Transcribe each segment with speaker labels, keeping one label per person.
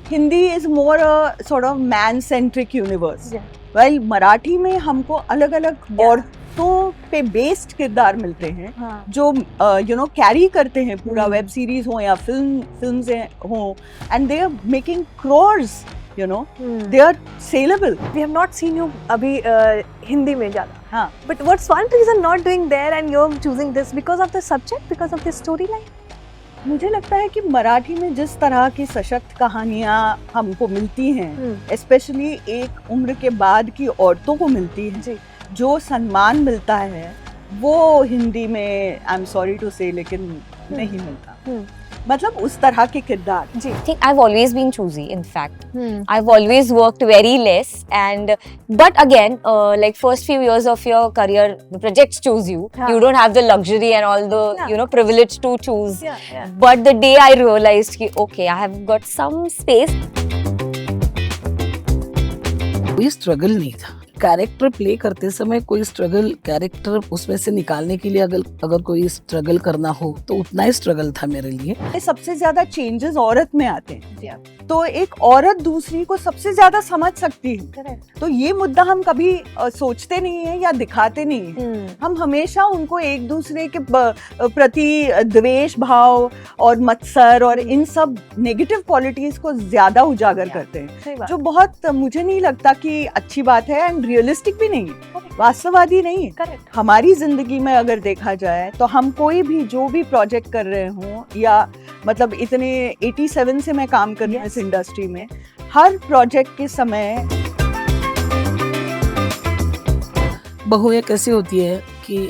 Speaker 1: Hindi is more a sort of man-centric universe.
Speaker 2: Yeah.
Speaker 1: While Marathi में हमको अलग-अलग
Speaker 2: Yeah.
Speaker 1: औरतों पे बेस्ड किरदार मिलते हैं
Speaker 2: हाँ.
Speaker 1: जो कैरी करते हैं पूरा वेब
Speaker 2: Hmm.
Speaker 1: सीरीज हो या फिल्म्स हो, and they are making crores,
Speaker 2: Hmm.
Speaker 1: they are saleable.
Speaker 2: We have not seen you अभी हिंदी में ज़्यादा.
Speaker 1: हाँ.
Speaker 2: But what's one reason not doing there and you're choosing this? Because of the subject, because of the storyline?
Speaker 1: मुझे लगता है कि मराठी में जिस तरह की सशक्त कहानियाँ हमको मिलती हैं,
Speaker 2: Hmm.
Speaker 1: स्पेशली एक उम्र के बाद की औरतों को मिलती हैं,
Speaker 2: जी.
Speaker 1: जो सम्मान मिलता है वो हिंदी में आई एम सॉरी टू से लेकिन नहीं मिलता.
Speaker 2: Hmm.
Speaker 1: मतलब उस तरह के किरदार.
Speaker 2: जी.
Speaker 3: I think I've always been choosy, in fact.
Speaker 2: Hmm.
Speaker 3: I've always worked very less, but again, like first few years of your career, the projects choose you.
Speaker 2: Yeah.
Speaker 3: You don't have the luxury and all the
Speaker 2: Yeah.
Speaker 3: privilege to choose.
Speaker 2: Yeah.
Speaker 3: But the day I realized कि okay, I have got some space.
Speaker 4: कोई struggle नहीं था. Character play करते समय कोई struggle character उसमें से निकालने के लिए अगर कोई स्ट्रगल करना हो तो उतना ही स्ट्रगल था मेरे लिए.
Speaker 1: सबसे ज्यादा चेंजेस औरत में आते हैं.
Speaker 2: Yeah.
Speaker 1: तो एक औरत दूसरी को सबसे ज्यादा समझ सकती है.
Speaker 2: Correct.
Speaker 1: तो ये मुद्दा हम कभी सोचते नहीं है या दिखाते नहीं है.
Speaker 2: Hmm.
Speaker 1: हम हमेशा उनको एक दूसरे के प्रति द्वेष भाव और मत्सर और इन सब नेगेटिव क्वालिटीज को ज्यादा उजागर करते हैं,
Speaker 2: सही बात.
Speaker 1: जो बहुत मुझे नहीं लगता कि अच्छी बात है एंड रियलिस्टिक भी नहीं है, वास्तववादी नहीं है.
Speaker 2: Correct.
Speaker 1: हमारी जिंदगी में अगर देखा जाए तो हम कोई भी जो भी प्रोजेक्ट कर रहे हों या मतलब इतने 87 से मैं काम कर रही हूँ इस इंडस्ट्री में, हर प्रोजेक्ट के समय
Speaker 4: बहुएं कैसी होती है कि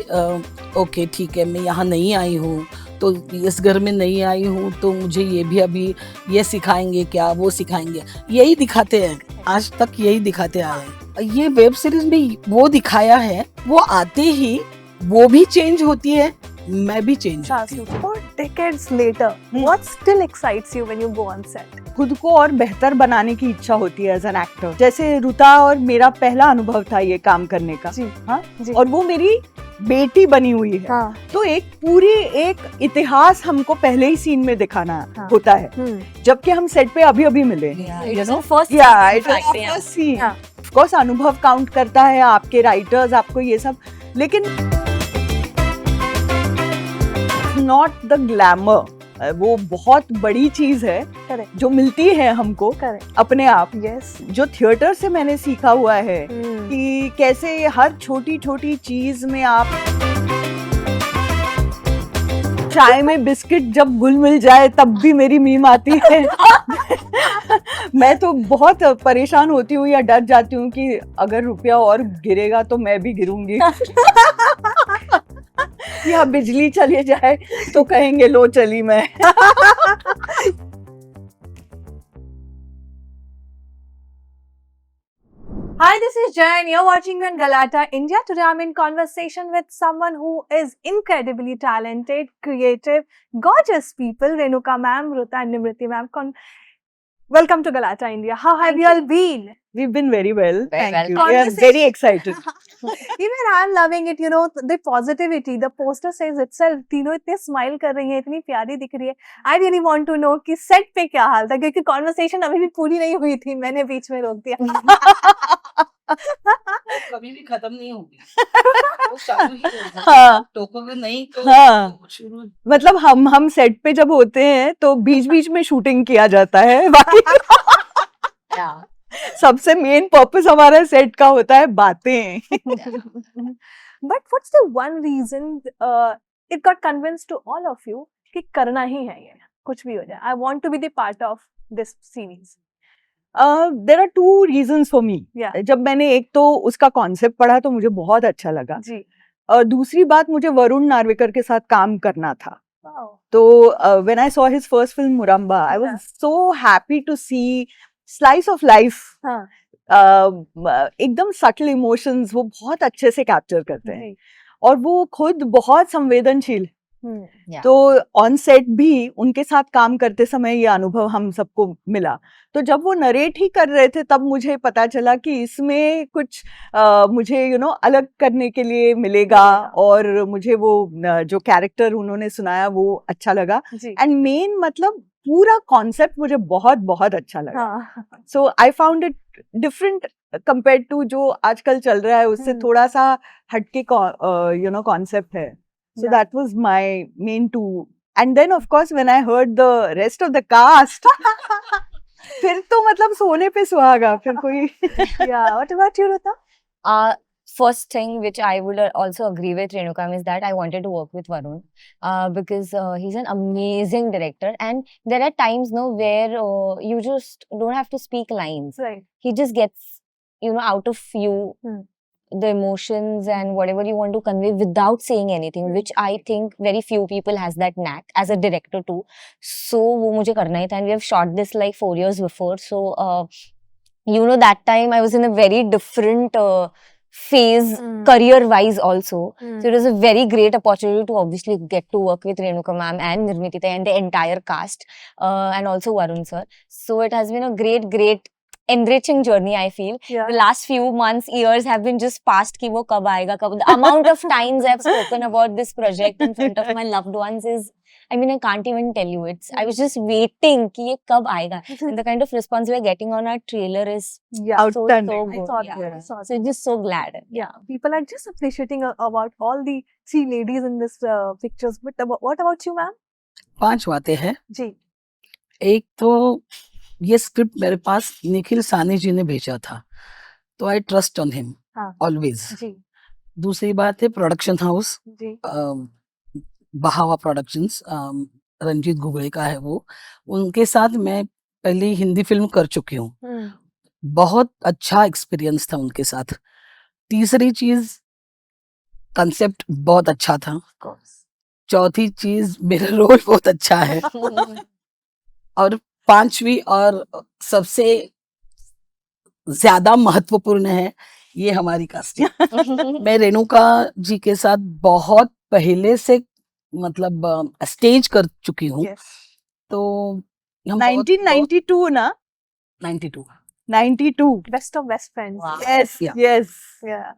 Speaker 4: ओके ठीक है मैं यहाँ नहीं आई हूँ तो इस घर में नहीं आई हूँ तो मुझे ये भी अभी ये सिखाएंगे क्या वो सिखाएंगे, यही दिखाते हैं. आज तक यही दिखाते आए हैं. ये वेब सीरीज में वो दिखाया है. वो आते ही वो भी चेंज होती है, मैं भी चेंज होती हूँ.
Speaker 2: For decades later, what still excites you when you go on set?
Speaker 1: खुद को और बेहतर बनाने की इच्छा होती है एज एन एक्टर. जैसे रुता और मेरा पहला अनुभव था ये काम करने का.
Speaker 2: जी.
Speaker 1: हाँ,
Speaker 2: जी.
Speaker 1: और वो मेरी बेटी बनी हुई है.
Speaker 2: हाँ.
Speaker 1: तो एक इतिहास हमको पहले ही सीन में दिखाना
Speaker 2: हाँ.
Speaker 1: होता है,
Speaker 2: Hmm.
Speaker 1: जबकि हम सेट पे अभी मिले.
Speaker 3: It was our first
Speaker 1: Yeah,
Speaker 3: scene,
Speaker 1: it was
Speaker 3: in fact,
Speaker 1: our
Speaker 3: yeah.
Speaker 1: first scene.
Speaker 2: हाँ.
Speaker 1: Of course, अनुभव काउंट करता है, आपके राइटर्स आपको ये सब, लेकिन नॉट द ग्लैमर. वो बहुत बड़ी चीज है
Speaker 2: Correct.
Speaker 1: जो मिलती है हमको
Speaker 2: Correct.
Speaker 1: अपने आप.
Speaker 2: Yes.
Speaker 1: जो थिएटर से मैंने सीखा हुआ है
Speaker 2: Hmm.
Speaker 1: कि कैसे हर छोटी छोटी चीज में आप चाय में बिस्किट जब घुल मिल जाए तब भी मेरी मीम आती है. मैं तो बहुत परेशान होती हूँ या डर जाती हूँ कि अगर रुपया और गिरेगा तो मैं भी गिरूंगी. या बिजली चली जाए तो कहेंगे लो चली मैं.
Speaker 2: Hi, this is Jay and you're watching me on Galata India. Today I'm in conversation with someone who is incredibly talented, creative, gorgeous people. Renuka ma'am, Ruta and Nimriti ma'am. Welcome to Galata India. How have
Speaker 3: Thank
Speaker 2: you all been?
Speaker 1: We've been very well.
Speaker 3: Very
Speaker 1: Thank you.
Speaker 3: well.
Speaker 1: We are very excited.
Speaker 2: Even I'm loving it, you know, the positivity. The poster says itself, तीनों इतने smile कर रही हैं, इतनी प्यारी दिख रही है. I really want to know कि set पे क्या हाल था, क्योंकि conversation अभी भी पूरी नहीं हुई थी, मैंने बीच में रोक दिया.
Speaker 4: कभी भी खत्म नहीं होगी. वो चालू ही रहेगा.
Speaker 1: हाँ.
Speaker 4: टोकोगे नहीं तो
Speaker 1: हाँ.
Speaker 4: शुरू.
Speaker 1: मतलब हम सेट पे जब होते हैं तो बीच बीच में शूटिंग किया जाता है. बाकी
Speaker 3: Yeah.
Speaker 1: सबसे मेन पर्पस हमारा सेट का होता है बातें.
Speaker 2: But what's the one reason it got convinced to all of you कि करना ही है ये, कुछ भी हो जाए. I want to be the part of this series.
Speaker 1: There are two reasons for me.
Speaker 2: Yeah.
Speaker 1: जब मैंने एक तो उसका कॉन्सेप्ट पढ़ा तो मुझे बहुत अच्छा लगा.
Speaker 2: जी.
Speaker 1: दूसरी बात, मुझे वरुण नार्वेकर के साथ काम करना था.
Speaker 2: Wow.
Speaker 1: तो when I saw his first film Muramba, I was so happy to see slice of life.
Speaker 2: हाँ.
Speaker 1: एकदम सटल इमोशंस वो बहुत अच्छे से कैप्चर करते हैं.
Speaker 2: जी.
Speaker 1: और वो खुद बहुत संवेदनशील.
Speaker 3: Yeah.
Speaker 1: तो ऑन सेट भी उनके साथ काम करते समय ये अनुभव हम सबको मिला. तो जब वो नरेट ही कर रहे थे तब मुझे पता चला कि इसमें कुछ मुझे अलग करने के लिए मिलेगा, और मुझे वो जो कैरेक्टर उन्होंने सुनाया वो अच्छा लगा.
Speaker 2: जी.
Speaker 1: एंड मेन मतलब पूरा कॉन्सेप्ट मुझे बहुत बहुत अच्छा लगा.
Speaker 2: हाँ.
Speaker 1: So I found it different compared to जो आजकल चल रहा है उससे थोड़ा सा हटके concept है. So
Speaker 2: Yeah.
Speaker 1: that was my main two. And then of course when I heard the rest of the cast, फिर तो मतलब सोने पे सुहागा फिर कोई.
Speaker 2: Yeah. What about you, Ruta?
Speaker 3: First thing which I would also agree with Renukam is that I wanted to work with Varun because he's an amazing director, and there are times where you just don't have to speak lines.
Speaker 2: Right.
Speaker 3: He just gets out of you the emotions and whatever you want to convey without saying anything, which I think very few people has that knack as a director too. So वो मुझे करना ही था, and we have shot this like 4 years before. So that time I was in a very different phase career wise also. So it was a very great opportunity to obviously get to work with Renuka ma'am and Nirmiti and the entire cast and also Varun sir. So it has been a great enriching journey, I feel.
Speaker 2: Yeah.
Speaker 3: The last few months, years have been just past ki wo kab aayega, kab. The amount of times I've spoken about this project in front of my loved ones is, I mean, I can't even tell you. I was just waiting ki ye kab aayega. And the kind of response we're getting on our trailer is
Speaker 2: Yeah.
Speaker 3: so
Speaker 1: Outstanding.
Speaker 3: good.
Speaker 2: I saw
Speaker 3: Yeah.
Speaker 2: that. I saw
Speaker 3: So I'm just so glad.
Speaker 2: Yeah, people are just appreciating about all the 3 ladies in this pictures. But what about you, ma'am?
Speaker 4: 5 बातें हैं.
Speaker 2: जी.
Speaker 4: एक तो ये script मेरे पास निखिल सानी जी ने भेजा था, तो I trust on him always.
Speaker 2: जी.
Speaker 4: दूसरी बात है प्रोडक्शन हाउस,
Speaker 2: जी.
Speaker 4: बहावा प्रोडक्शंस, रंजीत घुगड़े का है वो. उनके साथ मैं पहले हिंदी फिल्म कर चुकी हूँ. बहुत अच्छा एक्सपीरियंस था उनके साथ. तीसरी चीज कंसेप्ट बहुत अच्छा था. चौथी चीज मेरा रोल बहुत अच्छा है. और पांचवी और सबसे ज्यादा महत्वपूर्ण है ये हमारी कास्टिंग. मैं रेणुका जी के साथ बहुत पहले से मतलब स्टेज कर चुकी हूँ.
Speaker 2: Yes.
Speaker 4: तो हम
Speaker 1: 1992 ना? 92.
Speaker 2: Best of best friends.
Speaker 3: Wow.
Speaker 1: Yes,
Speaker 4: Yeah.
Speaker 1: yes.
Speaker 2: Yeah.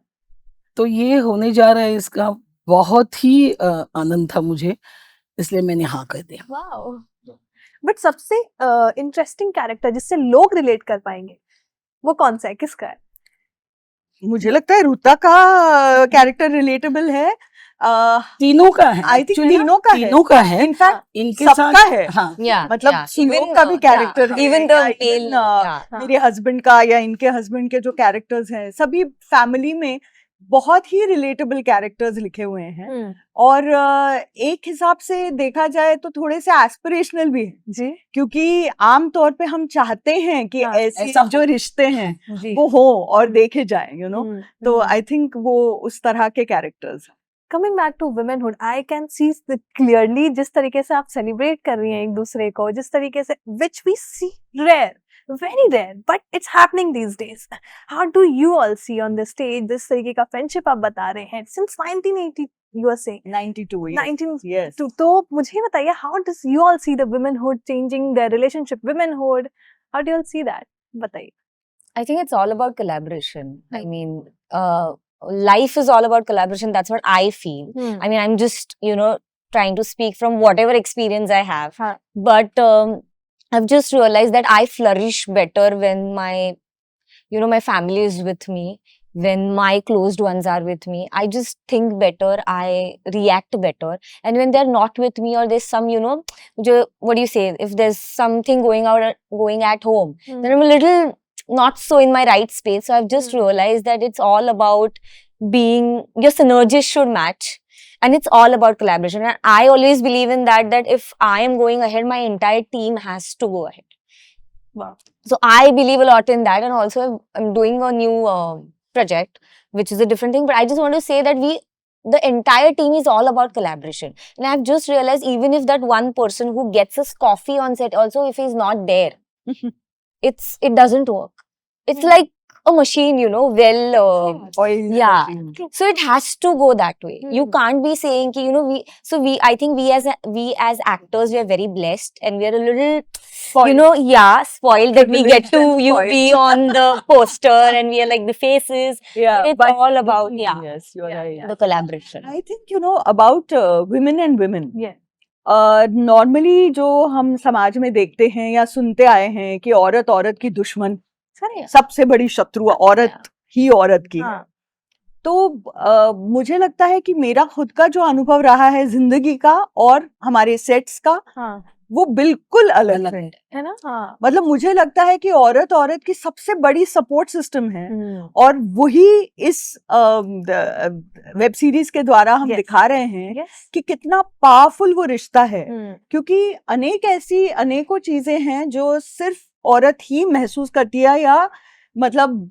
Speaker 4: तो ये होने जा रहा है, इसका बहुत ही आनंद था मुझे, इसलिए मैंने हाँ कर दिया.
Speaker 2: Wow. But सबसे इंटरेस्टिंग कैरेक्टर जिससे लोग रिलेट कर पाएंगे वो कौन सा है, किसका है?
Speaker 1: मुझे लगता है रुता का कैरेक्टर रिलेटेबल है.
Speaker 4: तीनों का है.
Speaker 1: आई थिंक
Speaker 4: Actually, तीनों का है.
Speaker 1: इनफैक्ट
Speaker 4: इनके
Speaker 1: सबका
Speaker 4: साथ
Speaker 1: है.
Speaker 4: हाँ.
Speaker 3: Yeah.
Speaker 1: मतलब
Speaker 3: yeah.
Speaker 1: सुलोक का भी कैरेक्टर है,
Speaker 3: Even the
Speaker 1: या
Speaker 3: male.
Speaker 1: even,
Speaker 3: Yeah.
Speaker 1: मेरे हस्बैंड का या इनके हस्बैंड के जो कैरेक्टर्स हैं, सभी फैमिली में बहुत ही रिलेटेबल कैरेक्टर्स लिखे हुए हैं. और एक हिसाब से देखा जाए तो थोड़े से एस्पिरेशनल भी है,
Speaker 2: जी.
Speaker 1: क्योंकि आम तौर पे हम चाहते हैं कि
Speaker 2: हाँ,
Speaker 1: ऐसे
Speaker 4: ऐसा
Speaker 1: जो रिश्ते हैं
Speaker 2: जी.
Speaker 1: वो हो और देखे जाए, तो
Speaker 2: Hmm.
Speaker 1: आई थिंक वो उस तरह के characters.
Speaker 2: Coming back to womenhood, I can see clearly जिस तरीके से आप सेलिब्रेट कर रही हैं एक दूसरे को, जिस तरीके से which we see rare, very rare, but it's happening these days. How do you all see on the stage this तरीके का friendship आप बता रहे हैं since 1980 you are saying
Speaker 1: 92.
Speaker 2: 19
Speaker 1: Yes.
Speaker 2: तो मुझे बताइए how does you all see the womenhood changing their relationship womenhood? How do you all see that? बताइए.
Speaker 3: I think it's all about collaboration. I mean, life is all about collaboration. That's what I feel. I mean, I'm just, trying to speak from whatever experience I have.
Speaker 2: Huh.
Speaker 3: But I've just realized that I flourish better when my family is with me, when my closed ones are with me. I just think better, I react better. And when they're not with me, or there's some, what do you say, if there's something going at home, then I'm a little not so in my right space. So I've just realized that it's all about your synergies should match. And it's all about collaboration. And I always believe in that if I am going ahead, my entire team has to go ahead.
Speaker 2: Wow.
Speaker 3: So I believe a lot in that. And also I'm doing a new project, which is a different thing. But I just want to say that the entire team is all about collaboration. And I've just realized even if that one person who gets us coffee on set, also if he's not there, it doesn't work. It's like a machine, well,
Speaker 1: Oil.
Speaker 3: yeah. So it has to go that way. You can't be saying, I think we as actors, we are very blessed and we are a little, spoiled that we get to be on the poster and we are like the faces.
Speaker 1: Yeah,
Speaker 3: It's
Speaker 1: but-
Speaker 3: all about,
Speaker 1: Yes, you're right.
Speaker 3: the collaboration.
Speaker 1: I think, about women and women.
Speaker 2: Yeah.
Speaker 1: Normally जो हम समाज में देखते हैं या सुनते आए हैं कि औरत औरत की दुश्मन, सबसे बड़ी शत्रु औरत ही औरत की है।
Speaker 2: हाँ,
Speaker 1: तो मुझे लगता है कि मेरा खुद का जो अनुभव रहा है जिंदगी का और हमारे सेट्स का,
Speaker 2: हाँ,
Speaker 1: वो बिल्कुल अलग
Speaker 4: अलग
Speaker 1: है।
Speaker 2: है ना? हाँ,
Speaker 1: मतलब मुझे लगता है कि औरत औरत की सबसे बड़ी सपोर्ट सिस्टम है,
Speaker 2: हम्म,
Speaker 1: और वही इस वेब सीरीज के द्वारा हम
Speaker 2: Yes.
Speaker 1: दिखा रहे हैं
Speaker 2: yes,
Speaker 1: कि कितना पावरफुल वो रिश्ता है।
Speaker 2: हम्म,
Speaker 1: क्योंकि अनेकों चीजें हैं जो सिर्फ औरत ही महसूस करती है, या मतलब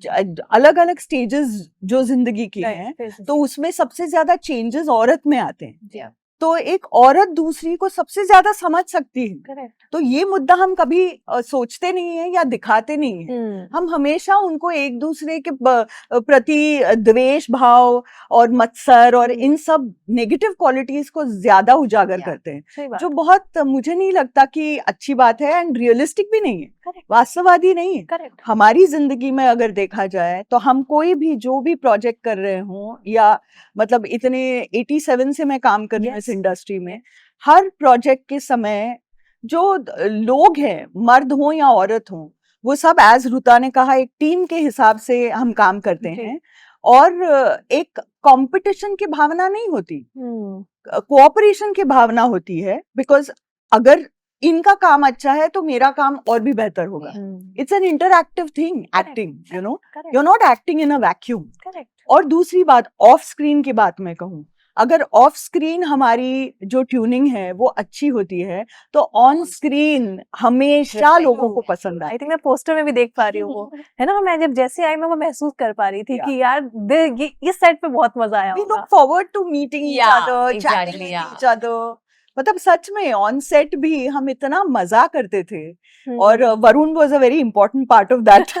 Speaker 1: अलग अलग स्टेजेस जो जिंदगी की
Speaker 2: right,
Speaker 1: हैं,
Speaker 2: phases,
Speaker 1: तो उसमें सबसे ज्यादा चेंजेस औरत में आते हैं।
Speaker 2: yeah,
Speaker 1: तो एक औरत दूसरी को सबसे ज्यादा समझ सकती है।
Speaker 2: correct,
Speaker 1: तो ये मुद्दा हम कभी सोचते नहीं है या दिखाते नहीं है।
Speaker 2: हम्म,
Speaker 1: हम हमेशा उनको एक दूसरे के प्रति द्वेष भाव और मत्सर और इन सब नेगेटिव क्वालिटीज को ज्यादा उजागर करते हैं,
Speaker 2: सही बात,
Speaker 1: जो बहुत मुझे नहीं लगता कि अच्छी बात है, एंड रियलिस्टिक भी नहीं है,
Speaker 2: Correct.
Speaker 1: वास्तववादी नहीं है।
Speaker 2: करेक्ट,
Speaker 1: हमारी जिंदगी में अगर देखा जाए तो हम कोई भी जो भी प्रोजेक्ट कर रहे हों, या मतलब इतने 87 से मैं काम कर रही हूँ इस
Speaker 2: Yes.
Speaker 1: इंडस्ट्री में, हर प्रोजेक्ट के समय जो लोग हैं, मर्द हों या औरत हों, वो सब एज रुता ने कहा एक टीम के हिसाब से हम काम करते
Speaker 2: जी।
Speaker 1: हैं, और एक कंपटीशन की भावना नहीं होती,
Speaker 2: हम्म,
Speaker 1: कोऑपरेशन की भावना होती है। बिकॉज अगर इनका काम अच्छा है तो मेरा काम और भी बेहतर होगा। It's an interactive thing, acting, you know, you are not acting in a vacuum.
Speaker 2: Correct,
Speaker 1: और दूसरी बात, ऑफ स्क्रीन की बात मैं कहूँ, अगर ऑफ स्क्रीन हमारी जो ट्यूनिंग है वो अच्छी होती है, तो ऑन स्क्रीन हमेशा लोगों को पसंद आए।
Speaker 2: आई थिंक मैं पोस्टर में भी देख पा रही हूँ वो, है ना? मैं जब जैसे आई मैं वो महसूस कर पा रही थी
Speaker 1: Yeah.
Speaker 2: कि यार ये इस सेट पे बहुत मजा आया
Speaker 1: We
Speaker 2: होगा।
Speaker 1: look forward to meeting each
Speaker 3: Yeah,
Speaker 1: other, chatting
Speaker 3: exactly,
Speaker 1: with
Speaker 3: yeah.
Speaker 1: each other. मतलब सच में ऑन सेट भी हम इतना मजा करते थे,
Speaker 2: हम्म,
Speaker 1: और Varun was a very important part of that.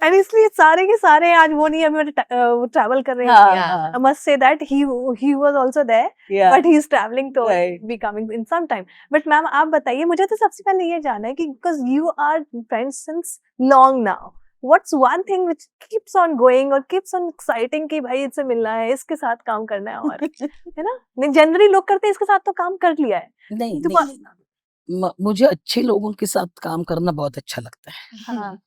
Speaker 2: And इसलिए सारे के सारे आज वो नहीं हमें ट्रैवल कर रहे हैं।
Speaker 3: Yeah.
Speaker 2: I must say that he was also there,
Speaker 1: Yeah.
Speaker 2: but he is traveling to
Speaker 1: Right.
Speaker 2: be coming in some time. But ma'am आप बताइए, मुझे तो सबसे पहले ये जानना है कि because you are friends since long now, what's one thing which keeps on going और keeps on exciting कि भाई इससे मिलना है, इसके साथ काम करना है, और है ना? नहीं, जनरली लोग करते हैं इसके साथ तो काम कर लिया है।
Speaker 4: नहीं
Speaker 2: तो
Speaker 4: नहीं, मुझे अच्छे लोगों के साथ काम करना बहुत अच्छा लगता है।
Speaker 2: हाँ,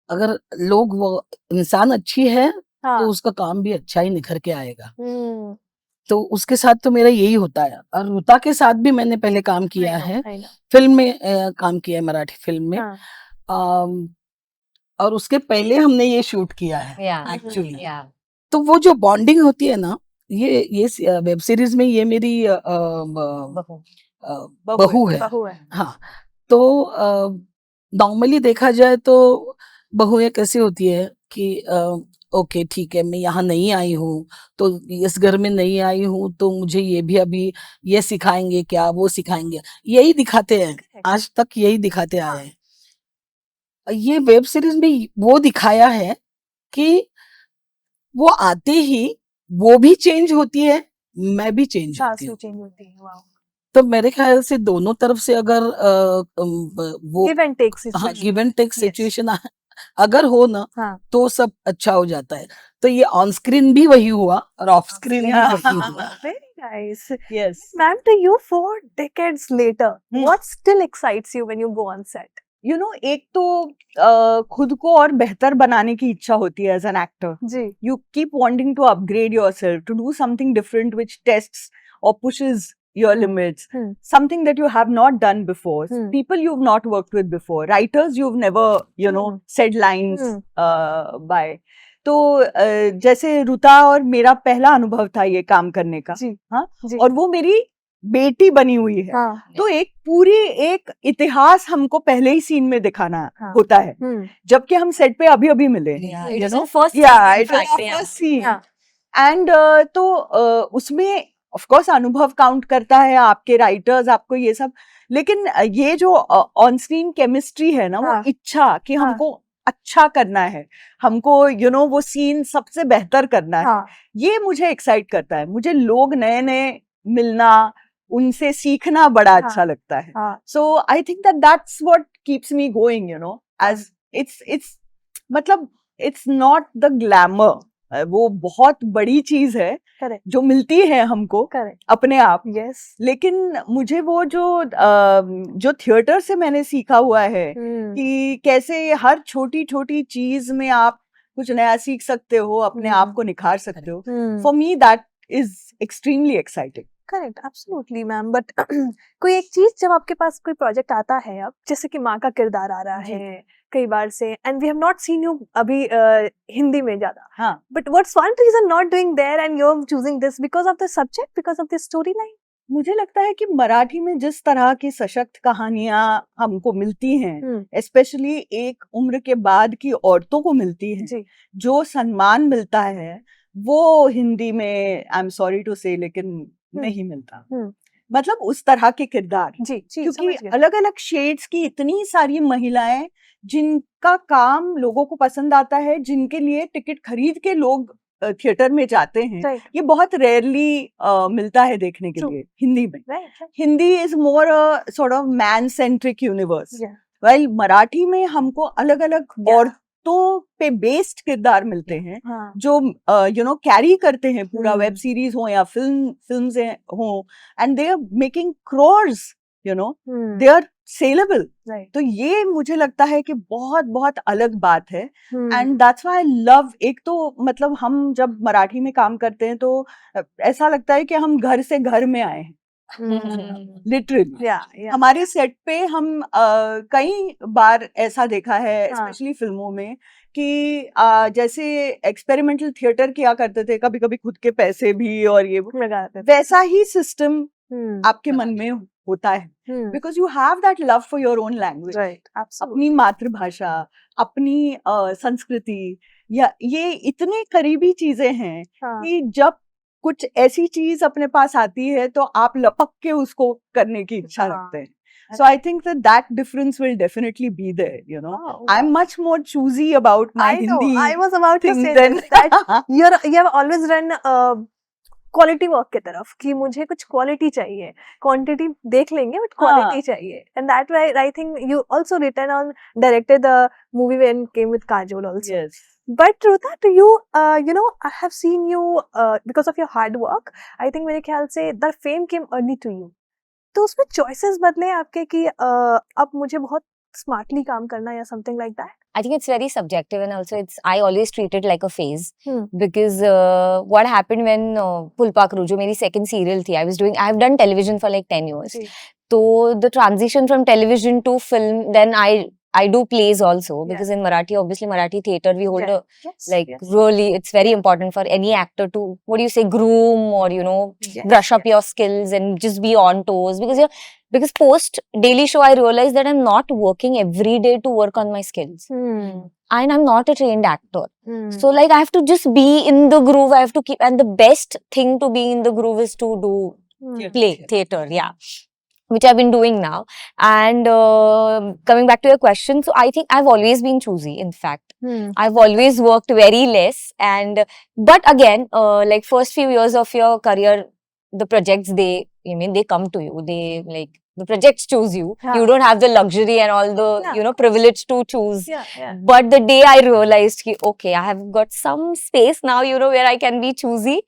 Speaker 4: अगर लोग वो इंसान अच्छी है
Speaker 2: हाँ,
Speaker 4: तो उसका काम भी अच्छा ही निखर के आएगा।
Speaker 2: हम्म,
Speaker 4: तो उसके साथ तो मेरा यही होता है। और रुता के साथ भी मैंने पहले काम किया
Speaker 2: I know,
Speaker 4: है,
Speaker 2: I know.
Speaker 4: फिल्म में काम किया है, मराठी फिल्म में।
Speaker 2: हाँ,
Speaker 4: अम, और उसके पहले हमने ये शूट किया है
Speaker 3: Yeah.
Speaker 4: एक्चुअली।
Speaker 3: Yeah.
Speaker 4: तो वो जो बॉन्डिंग होती है ना, ये वेब सीरीज में ये मेरी
Speaker 3: बहू.
Speaker 4: बहू है।
Speaker 2: बहू है।
Speaker 4: हाँ, तो नॉर्मली देखा जाए तो बहुएं कैसी होती है कि ओके ठीक है, मैं यहाँ नहीं आई हूँ, तो इस घर में नहीं आई हूँ, तो मुझे ये भी अभी ये सिखाएंगे क्या, वो सिखाएंगे, यही दिखाते हैं, आज तक यही दिखाते आए हैं। ये वेब सीरीज में वो दिखाया है कि वो आते ही वो भी चेंज होती है, मैं भी चेंज
Speaker 2: सास
Speaker 4: होती
Speaker 2: भी
Speaker 4: हूँ।
Speaker 2: चेंज होती है। वाओ,
Speaker 4: तो मेरे ख्याल से दोनों तरफ से अगर वो
Speaker 2: गिव एंड टेक
Speaker 4: हाँ
Speaker 2: situation.
Speaker 4: Give and take situation अगर हो ना,
Speaker 2: हाँ,
Speaker 4: तो सब अच्छा हो जाता है। तो ये ऑन स्क्रीन भी वही हुआ और ऑफ स्क्रीन भी वही हुआ।
Speaker 2: very nice.
Speaker 1: Yes.
Speaker 2: Ma'am, to you 4 decades later,
Speaker 1: Hmm.
Speaker 2: what still excites you when you go on set?
Speaker 1: You know, एक तो खुद को और बेहतर बनाने की इच्छा होती है एज एन एक्टर।
Speaker 2: जी,
Speaker 1: You keep wanting to upgrade yourself, to do something different which tests or pushes your limits, something that you have not done before, people you've not worked with before, writers you've never, you know, said lines by. तो जैसे रुता और मेरा पहला अनुभव था ये काम करने का,
Speaker 2: जी,
Speaker 1: हाँ,
Speaker 2: जी।
Speaker 1: और वो मेरी बेटी बनी हुई है।
Speaker 2: हाँ,
Speaker 1: तो एक इतिहास हमको पहले ही सीन में दिखाना होता है, जबकि हम सेट पे अभी मिले,
Speaker 3: Yeah.
Speaker 1: you
Speaker 3: It was
Speaker 1: know?
Speaker 3: in first
Speaker 1: Yeah,
Speaker 3: scene, in
Speaker 1: it was
Speaker 3: fact,
Speaker 1: our
Speaker 3: yeah.
Speaker 1: first scene.
Speaker 2: हाँ,
Speaker 1: एंड तो उसमें ऑफ कोर्स अनुभव काउंट करता है, आपके राइटर्स आपको ये सब, लेकिन ये जो ऑन स्क्रीन केमिस्ट्री है ना, वो
Speaker 2: हाँ,
Speaker 1: इच्छा कि
Speaker 2: हाँ,
Speaker 1: हमको अच्छा करना है, हमको यू नो वो सीन सबसे बेहतर करना है,
Speaker 2: हाँ,
Speaker 1: ये मुझे एक्साइट करता है। मुझे लोग नए नए मिलना, उनसे सीखना बड़ा अच्छा लगता है।
Speaker 2: हाँ,
Speaker 1: so I think that's what keeps me going, you know, as it's मतलब इट्स नॉट द ग्लैमर वो बहुत बड़ी चीज है
Speaker 2: Correct.
Speaker 1: जो मिलती है हमको
Speaker 2: Correct.
Speaker 1: अपने आप।
Speaker 2: Yes.
Speaker 1: लेकिन मुझे वो जो थिएटर से मैंने सीखा हुआ है
Speaker 2: Hmm.
Speaker 1: कि कैसे हर छोटी छोटी चीज में आप कुछ नया सीख सकते हो, अपने आप को निखार सकते हो,
Speaker 2: Hmm.
Speaker 1: For me that is extremely exciting.
Speaker 2: Correct, absolutely ma'am. But कोई एक चीज, जब आपके पास कोई प्रोजेक्ट आता है, अब जैसे कि माँ का किरदार आ रहा
Speaker 1: जी।
Speaker 2: है कई बार से, and we have not seen you अभी हिंदी में ज्यादा,
Speaker 1: हाँ,
Speaker 2: but what's one reason not doing there and you are choosing this? Because of the subject, because of the story line?
Speaker 1: मुझे लगता है कि मराठी में जिस तरह की सशक्त कहानियां हमको मिलती हैं, स्पेशली एक उम्र के बाद की औरतों को मिलती है,
Speaker 2: जी।
Speaker 1: जो सम्मान मिलता है, वो हिंदी में आई एम सॉरी टू से लेकिन नहीं मिलता। मतलब उस तरह के किरदार,
Speaker 2: जी जी,
Speaker 1: क्योंकि
Speaker 2: समझ गया।
Speaker 1: अलग अलग शेड्स की इतनी सारी महिलाएं जिनका काम लोगों को पसंद आता है, जिनके लिए टिकट खरीद के लोग थिएटर में जाते हैं,
Speaker 2: राइट
Speaker 1: ये बहुत रेयरली मिलता है देखने के
Speaker 2: True.
Speaker 1: लिए हिंदी में।
Speaker 2: Right
Speaker 1: Hindi is more sort of man centric universe,
Speaker 2: या
Speaker 1: वेल मराठी में हमको अलग अलग
Speaker 2: Yeah.
Speaker 1: औरतों पे बेस्ड किरदार मिलते हैं
Speaker 2: हाँ
Speaker 1: जो यू नो कैरी करते हैं पूरा वेब
Speaker 2: Hmm.
Speaker 1: सीरीज हो या फिल्म्स हो, and they are making crores, you know, they are saleable.
Speaker 2: Right
Speaker 1: तो ये मुझे लगता है कि बहुत बहुत अलग बात है, and that's why I love. एक तो मतलब हम जब मराठी में काम करते हैं तो ऐसा लगता है कि हम घर से घर में आए हैं, लिटरली।
Speaker 2: या या
Speaker 1: हमारे सेट पे हम कई बार ऐसा देखा है,
Speaker 2: हाँ।
Speaker 1: स्पेशली फिल्मों में, कि जैसे एक्सपेरिमेंटल थिएटर किया करते थे, कभी कभी खुद के पैसे भी और ये वो,
Speaker 2: लगाते
Speaker 1: वैसा ही सिस्टम आपके मन में होता है, because you have that love for your own language,
Speaker 2: right
Speaker 1: अपनी मातृभाषा, अपनी संस्कृति, या ये इतने करीबी चीजें हैं
Speaker 2: हाँ
Speaker 1: कि जब कुछ ऐसी चीज अपने पास आती है तो आप लपक के उसको करने की इच्छा
Speaker 2: हाँ।
Speaker 1: रखते हैं। So I think that difference will definitely be there, you know.
Speaker 2: Oh,
Speaker 1: I'm much more choosy about my
Speaker 2: I know.
Speaker 1: Hindi
Speaker 2: I was about to
Speaker 1: thing
Speaker 2: say
Speaker 1: than
Speaker 2: this, that you have always run quality work की तरफ, कि मुझे कुछ quality चाहिए, quantity देख लेंगे but quality चाहिए, and that why I think you also written on directed the movie when came with Kajol also.
Speaker 1: yes.
Speaker 2: But Ruta, to you, you know, I have seen you because of your hard work. I think मेरे ख्याल से the fame came early to you. तो उसमें choices बदले आपके कि अब मुझे बहुत smartly काम करना या something like that?
Speaker 3: I think it's very subjective, and also I always treat it like a phase,
Speaker 2: Hmm.
Speaker 3: because what happened when Pulpakru, जो मेरी second serial थी, I've done television for like 10 years.
Speaker 2: Ji.
Speaker 3: So the transition from television to film, then I do plays also, because in Marathi, obviously Marathi theatre, we hold
Speaker 2: Yes,
Speaker 3: like
Speaker 2: yes.
Speaker 3: really, it's very important for any actor to, what do you say, groom, or you know,
Speaker 2: Yes,
Speaker 3: brush up your skills and just be on toes, because post daily show I realized that I'm not working every day to work on my skills, and I'm not a trained actor. So like I have to just be in the groove, I have to keep, and the best thing to be in the groove is to do play theatre, yeah, which I've been doing now. And coming back to your question, so I think I've always been choosy. In fact, I've always worked very less, and but again, like first few years of your career, the projects they come to you. They like the projects choose you.
Speaker 2: Yeah.
Speaker 3: You don't have the luxury and all the
Speaker 2: Yeah.
Speaker 3: privilege to choose.
Speaker 2: Yeah.
Speaker 3: But the day I realized ki, okay, I have got some space now, where I can be choosy,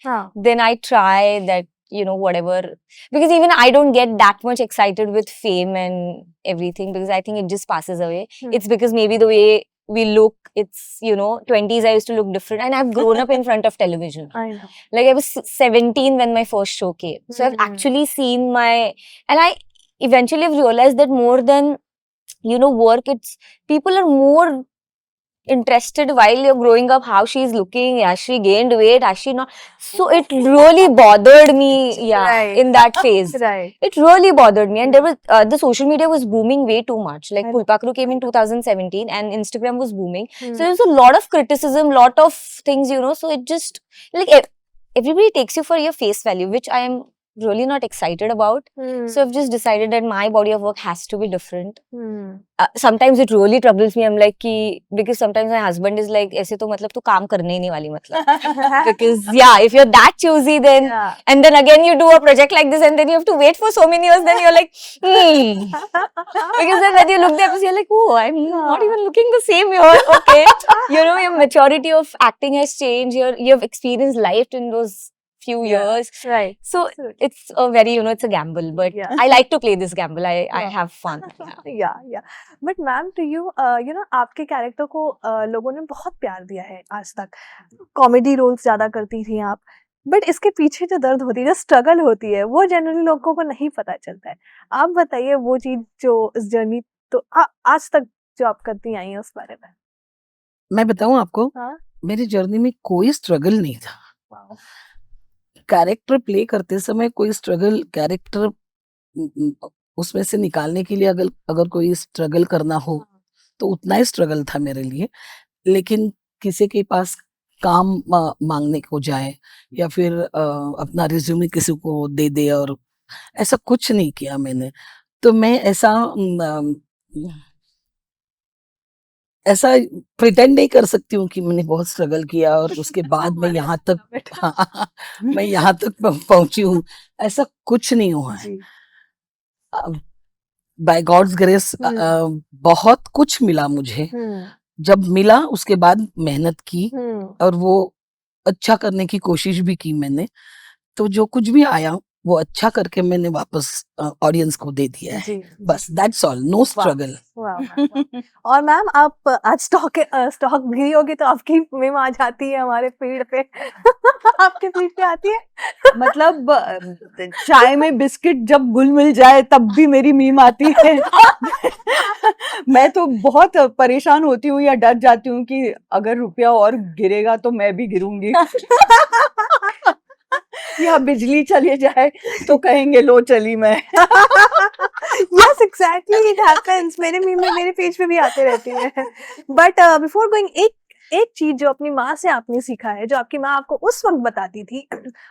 Speaker 3: then I try that, whatever. Because even I don't get that much excited with fame and everything, because I think it just passes away. It's because maybe the way we look, it's, 20s I used to look different, and I've grown up in front of television.
Speaker 2: I know.
Speaker 3: Like I was 17 when my first show came. So I've actually seen and I eventually have realized that more than, work, it's, people are more interested while you're growing up, how she's looking, has she gained weight, has she not. So it really bothered me,
Speaker 2: Right.
Speaker 3: in that phase.
Speaker 2: Right.
Speaker 3: It really bothered me, and there was the social media was booming way too much. Like
Speaker 2: I-
Speaker 3: Pulpakru came in 2017 and Instagram was booming.
Speaker 2: Hmm.
Speaker 3: So there's a lot of criticism, lot of things, so it just, like everybody takes you for your face value, which I am really not excited about. So I've just decided that my body of work has to be different. Sometimes it really troubles me. I'm like कि because sometimes my husband is like ऐसे तो मतलब तू काम करने ही नहीं वाली मतलब. Because yeah, if you're that choosy, then
Speaker 2: Yeah.
Speaker 3: and then again you do a project like this and then you have to wait for so many years, then you're like because then when you look there you're like, oh, I'm not even looking the same here. Okay, you know, your maturity of acting has changed. You've experienced life in those few years,
Speaker 2: Right.
Speaker 3: so it's a very, you know, it's a gamble, but
Speaker 2: Yeah.
Speaker 3: I like to play this gamble. I
Speaker 2: Yeah.
Speaker 3: have fun. Yeah.
Speaker 2: Yeah. But ma'am, to you, you know, आपके character को लोगों ने बहुत प्यार दिया है आज तक. कॉमेडी रोल्स ज्यादा करती थी आप, बट इसके पीछे जो दर्द होती है, जो स्ट्रगल होती है, वो जनरली लोगों को नहीं पता चलता है. आप बताइए वो चीज जो इस जर्नी तो आज तक जो आप करती आई हैं उस बारे में.
Speaker 4: मैं बताऊं आपको,
Speaker 2: हाँ.
Speaker 4: मेरी जर्नी में कोई स्ट्रगल नहीं था.
Speaker 2: Wow.
Speaker 4: कैरेक्टर प्ले करते समय कोई स्ट्रगल, कैरेक्टर उसमें से निकालने के लिए अगर कोई स्ट्रगल करना हो तो उतना ही स्ट्रगल था मेरे लिए. लेकिन किसी के पास काम मांगने को जाए या फिर अपना रिज्यूमे किसी को दे दे, और ऐसा कुछ नहीं किया मैंने. तो मैं ऐसा प्रिटेंड नहीं कर सकती हूँ कि मैंने बहुत स्ट्रगल किया और उसके बाद मैं यहाँ तक मैं यहाँ तक पहुंची हूँ. ऐसा कुछ नहीं हुआ है. बाय गॉड्स ग्रेस बहुत कुछ मिला मुझे. जब मिला उसके बाद मेहनत की और वो अच्छा करने की कोशिश भी की मैंने. तो जो कुछ भी आया वो अच्छा करके मैंने वापस ऑडियंस को दे दिया है. बस दैट्स ऑल, नो स्ट्रगल.
Speaker 2: और मैम आप आज स्टॉक गिरी होगी तो आपकी मेम आ जाती है हमारे फीड पे. आपके फीड पे आती है.
Speaker 1: मतलब चाय में बिस्किट जब घुल मिल जाए तब भी मेरी मीम आती है. मैं तो बहुत परेशान होती हूँ या डर जाती हूँ कि अगर रुपया और गिरेगा तो मैं भी गिरूंगी. या बिजली चली जाए तो कहेंगे लो चली मैं.
Speaker 2: Yes, exactly, it happens. मेरे मीम में मेरे पेज पे भी आते रहती है. बट बिफोर गोइंग, एक चीज जो अपनी माँ से आपने सीखा है, जो आपकी माँ आपको उस वक्त बताती थी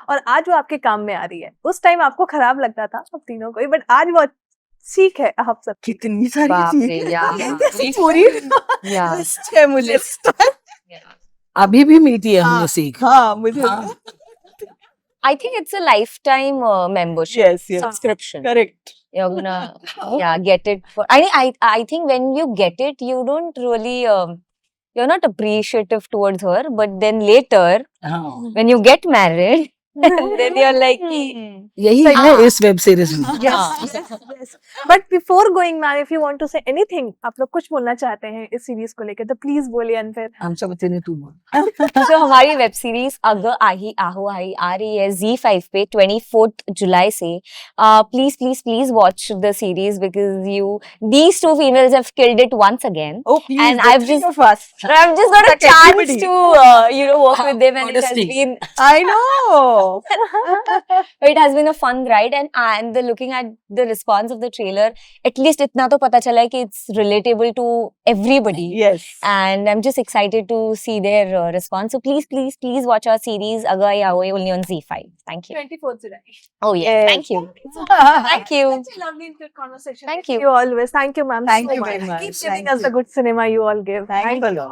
Speaker 2: और आज वो आपके काम में आ रही है. उस टाइम आपको खराब लगता था अब तीनों को, बट आज वो सीख है आप सब.
Speaker 1: कितनी सारी
Speaker 3: बाप रे,
Speaker 1: चीजें
Speaker 3: yeah.
Speaker 1: पूरी
Speaker 3: Yeah.
Speaker 1: लिस्ट है मुझे.
Speaker 4: अभी भी मिलती है हमें सीख.
Speaker 1: हाँ मुझे.
Speaker 4: हाँ.
Speaker 3: I think it's a lifetime membership,
Speaker 1: Yes, yes.
Speaker 3: subscription.
Speaker 1: Correct.
Speaker 3: You're gonna get it for. I think when you get it, you don't really you're not appreciative towards her, but then later
Speaker 4: हाँ.
Speaker 3: when you get married, then you're like,
Speaker 4: यही है इस web series में.
Speaker 2: Yes. But before going, ma'am, if you want to say anything, आप लोग कुछ बोलना चाहते हैं इस सीरीज को लेकर तो प्लीज बोलिए. एंड फिर
Speaker 4: हम सब बच्चे ने तू बोल.
Speaker 3: तो हमारी वेब सीरीज अगर आही आहो आई आ रही है Z5 पे 24th जुलाई से. Please watch the series because these two females have killed it once again.
Speaker 1: Oh please.
Speaker 3: And
Speaker 1: the
Speaker 3: I've
Speaker 1: three
Speaker 3: just-
Speaker 1: of us.
Speaker 3: I've just got a
Speaker 1: Like
Speaker 3: chance
Speaker 1: everybody.
Speaker 3: to work with them, and it has
Speaker 4: Honesty.
Speaker 3: been
Speaker 1: I know.
Speaker 3: it has been a fun ride. And looking at the response of the trailer, at least इतना तो पता चला है कि it's relatable to everybody.
Speaker 1: Yes.
Speaker 3: And I'm just excited to see their response. So please watch our series Aga Ya Hoye only on Z5. Thank you.
Speaker 2: 24th July.
Speaker 3: Oh yes,
Speaker 1: Yes.
Speaker 3: thank you. Thank you.
Speaker 2: Such a lovely and good conversation.
Speaker 3: Thank you.
Speaker 2: You always. Thank you, ma'am.
Speaker 1: Thank
Speaker 2: so
Speaker 1: you very much.
Speaker 2: Keep giving
Speaker 1: Thank
Speaker 2: us the good cinema you all give.
Speaker 1: Thank you.